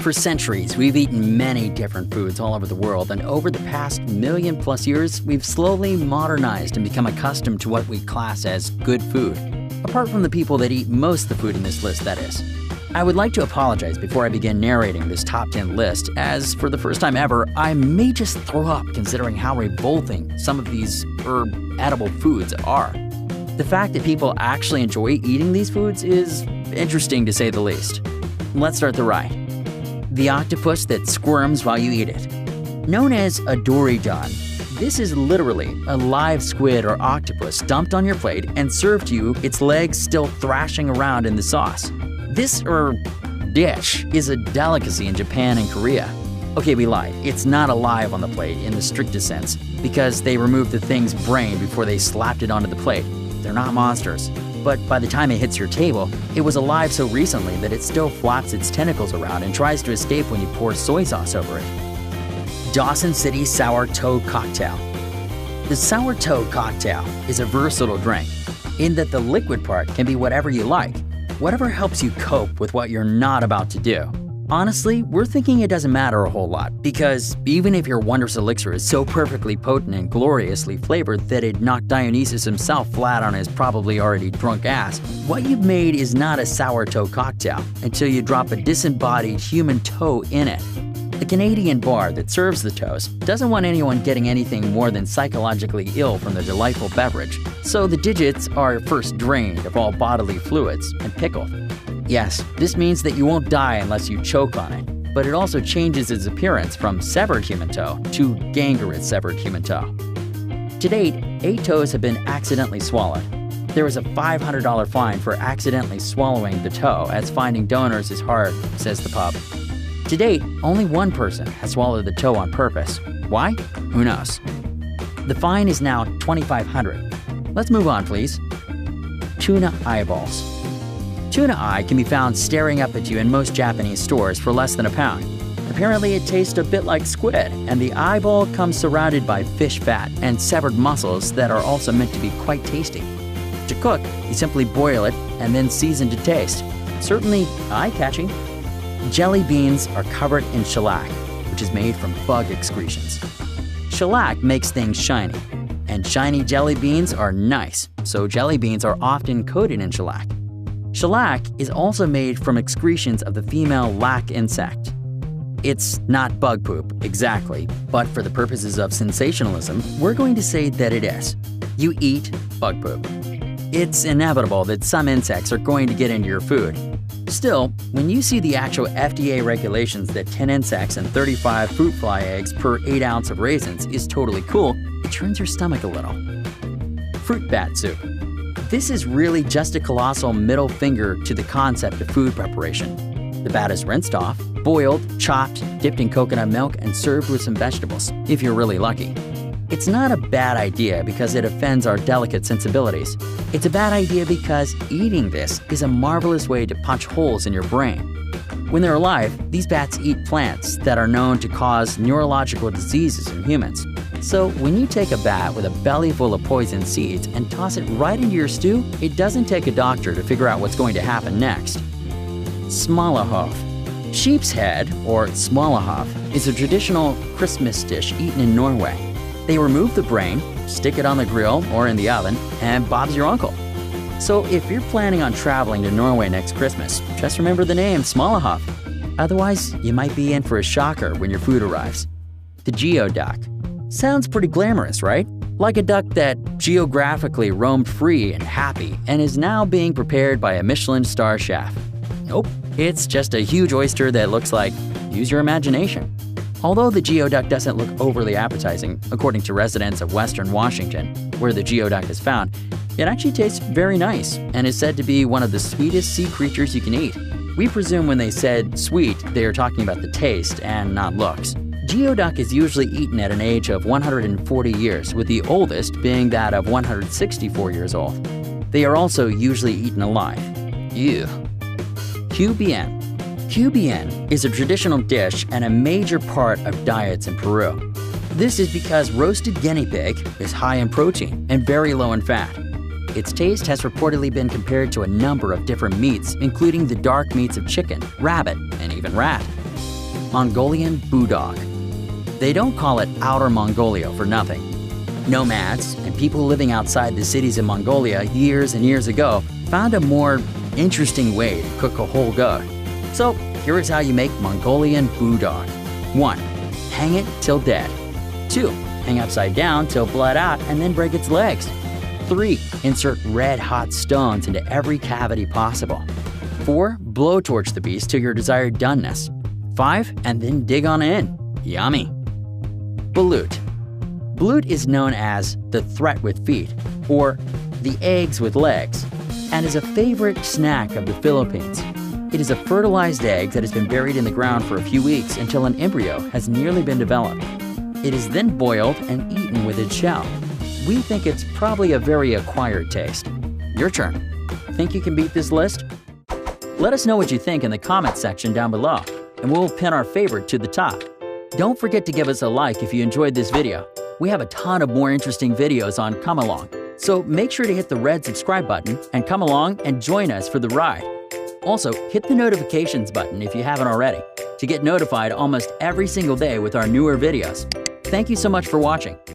For centuries, we've eaten many different foods all over the world, and over the past million-plus years, we've slowly modernized and become accustomed to what we class as good food. Apart from the people that eat most of the food in this list, that is. I would like to apologize before I begin narrating this top 10 list, as for the first time ever, I may just throw up considering how revolting some of these edible foods are. The fact that people actually enjoy eating these foods is interesting to say the least. Let's start the ride. The octopus that squirms while you eat it. Known as a dorygon, this is literally a live squid or octopus dumped on your plate and served to you, its legs still thrashing around in the sauce. This dish is a delicacy in Japan and Korea. Okay, we lied. It's not alive on the plate in the strictest sense, because they removed the thing's brain before they slapped it onto the plate. They're not monsters. But by the time it hits your table, it was alive so recently that it still flaps its tentacles around and tries to escape when you pour soy sauce over it. Dawson City Sour Toad Cocktail. The Sour Toad Cocktail is a versatile drink in that the liquid part can be whatever you like, whatever helps you cope with what you're not about to do. Honestly, we're thinking it doesn't matter a whole lot, because even if your wondrous elixir is so perfectly potent and gloriously flavored that it knocked Dionysus himself flat on his probably already drunk ass, what you've made is not a sour toe cocktail until you drop a disembodied human toe in it. The Canadian bar that serves the toes doesn't want anyone getting anything more than psychologically ill from the delightful beverage, so the digits are first drained of all bodily fluids and pickled. Yes, this means that you won't die unless you choke on it, but it also changes its appearance from severed human toe to gangrenous severed human toe. To date, 8 toes have been accidentally swallowed. There is a $500 fine for accidentally swallowing the toe, as finding donors is hard, says the pub. To date, only one person has swallowed the toe on purpose. Why? Who knows? The fine is now $2,500. Let's move on, please. Tuna eyeballs. Tuna eye can be found staring up at you in most Japanese stores for less than £1. Apparently it tastes a bit like squid, and the eyeball comes surrounded by fish fat and severed muscles that are also meant to be quite tasty. To cook, you simply boil it and then season to taste. Certainly eye-catching. Jelly beans are covered in shellac, which is made from bug excretions. Shellac makes things shiny, and shiny jelly beans are nice, so jelly beans are often coated in shellac. Shellac is also made from excretions of the female lac insect. It's not bug poop, exactly, but for the purposes of sensationalism, we're going to say that it is. You eat bug poop. It's inevitable that some insects are going to get into your food. Still, when you see the actual FDA regulations that 10 insects and 35 fruit fly eggs per 8 ounce of raisins is totally cool, it turns your stomach a little. Fruit bat soup. This is really just a colossal middle finger to the concept of food preparation. The bat is rinsed off, boiled, chopped, dipped in coconut milk, and served with some vegetables, if you're really lucky. It's not a bad idea because it offends our delicate sensibilities. It's a bad idea because eating this is a marvelous way to punch holes in your brain. When they're alive, these bats eat plants that are known to cause neurological diseases in humans. So when you take a bat with a belly full of poison seeds and toss it right into your stew, it doesn't take a doctor to figure out what's going to happen next. Smalahove. Sheep's head, or smalahove, is a traditional Christmas dish eaten in Norway. They remove the brain, stick it on the grill or in the oven, and Bob's your uncle. So if you're planning on traveling to Norway next Christmas, just remember the name Smalahove. Otherwise, you might be in for a shocker when your food arrives. The geoduck. Sounds pretty glamorous, right? Like a duck that geographically roamed free and happy and is now being prepared by a Michelin star chef. Nope, it's just a huge oyster that looks like, use your imagination. Although the geoduck doesn't look overly appetizing, according to residents of Western Washington, where the geoduck is found, it actually tastes very nice and is said to be one of the sweetest sea creatures you can eat. We presume when they said sweet, they are talking about the taste and not looks. Geoduck is usually eaten at an age of 140 years, with the oldest being that of 164 years old. They are also usually eaten alive. Ew. QBN. QBN is a traditional dish and a major part of diets in Peru. This is because roasted guinea pig is high in protein and very low in fat. Its taste has reportedly been compared to a number of different meats, including the dark meats of chicken, rabbit, and even rat. Mongolian Budok. They don't call it Outer Mongolia for nothing. Nomads and people living outside the cities of Mongolia years and years ago found a more interesting way to cook a whole goat. So here is how you make Mongolian Budok. 1. Hang it till dead. 2. Hang upside down till bled out and then break its legs. 3. Insert red-hot stones into every cavity possible. 4. Blowtorch the beast to your desired doneness. 5. And then dig on in. Yummy! Balut. Balut is known as the threat with feet, or the eggs with legs, and is a favorite snack of the Philippines. It is a fertilized egg that has been buried in the ground for a few weeks until an embryo has nearly been developed. It is then boiled and eaten with its shell. We think it's probably a very acquired taste. Your turn. Think you can beat this list? Let us know what you think in the comments section down below, and we'll pin our favorite to the top. Don't forget to give us a like if you enjoyed this video. We have a ton of more interesting videos on Come Along, so make sure to hit the red subscribe button and come along and join us for the ride. Also, hit the notifications button if you haven't already to get notified almost every single day with our newer videos. Thank you so much for watching.